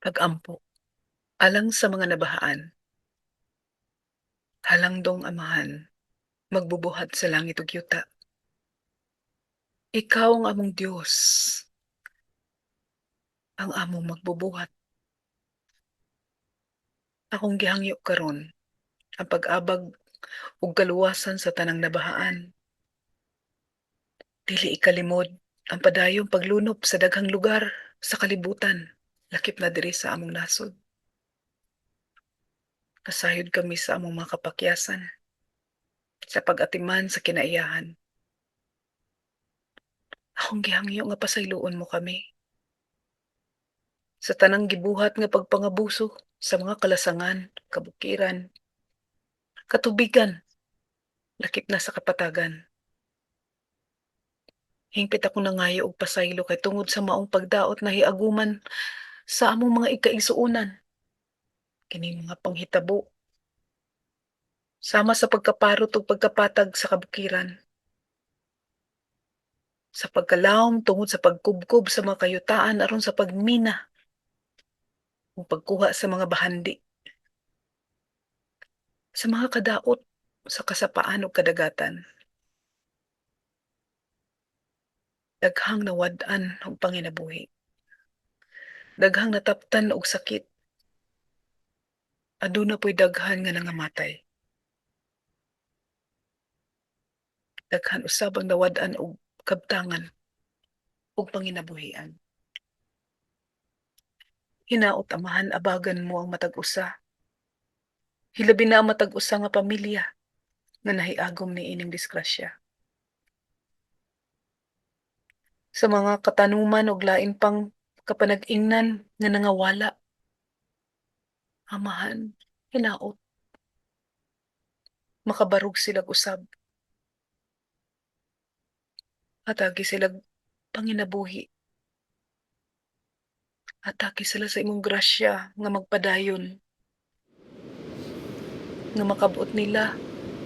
Pag-ampo, alang sa mga nabahaan, halangdong amahan, magbubuhat sa langit ug yuta. Ikaw ang among Dios, ang among magbubuhat. Akong gihangyo karon ang pag-abag ug kaluwasan sa tanang nabahaan. Dili ikalimod ang padayong paglunop sa daghang lugar sa kalibutan, lakip na diri sa among nasod. Nasayod kami sa among mga kapakyasan, sa pag-atiman sa kinaiyahan. Akong gihangyo nga pasayloon mo kami sa tanang gibuhat nga pagpangabuso sa mga kalasangan, kabukiran, katubigan, lakip na sa kapatagan. Hingpit ako nangayo og pasaylo kay tungod sa maong pagdaot na hiaguman sa among mga ikaigsuonan. Kini mga panghitabo, sama sa pagkaparot ug pagkapatag sa kabukiran, sa pagkalawom tungod sa pagkubkob sa mga kayutaan aron sa pagmina ug pagkuha sa mga bahandi, sa mga kadaot sa kasapaan ug kadagatan. Daghang nawad-an og panginabuhi, daghang nataptan og sakit, aduna po'y daghan nga nangamatay. Daghan usab ang nawad-an og kabtangan ug panginabuhian. Hinaot amahan abagan mo ang matag usa. Hilabi na ang matag usa nga pamilya nga nahiagom ni ining disgrasya. Sa mga katanuman ug lain pang kapanag-ingnan nga nangawala, amahan, hinaot, makabarog silag usab, atagi silag panginabuhi, atagi sila sa imong grasya nga magpadayon, nga makabuot nila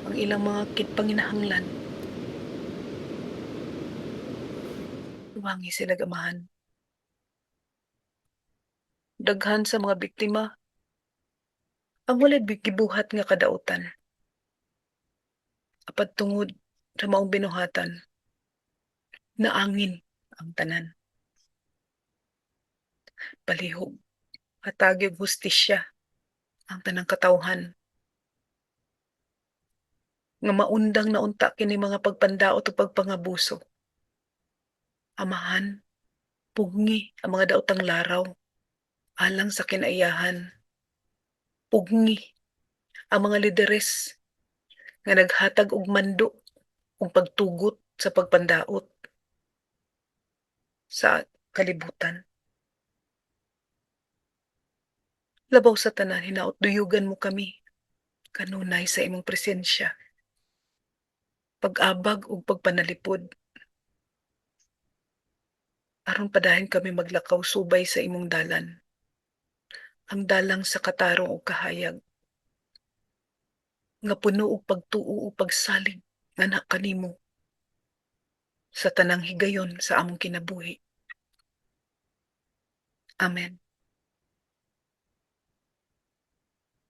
ang ilang mga panginahanglan. Tuwangi sila amahan. Daghan sa mga biktima ang walay gibuhat nga kadautan. Apat tungod sa maong binuhatan, naangin ang tanan. Palihog, hatagi og hustisya ang tanang katawhan. Nga maundang na unta kini mga pagpandaot ug pagpangabuso. Amahan, pugni ang mga daotang laraw alang sa kinaiyahan. Pugni ang mga lideres nga naghatag og mando ug pagtugot sa pagpandaot sa kalibutan. Labaw sa tanan hinaot duyugan mo kami kanunay sa imong presensya, pag-abag ug pagpanalipod aron padayon kami maglakaw subay sa imong dalan. Ang dalang sa katarong ug kahayag nga puno og pagtuo ug pagsalig nga kanimo sa tanang higayon sa among kinabuhi. Amen.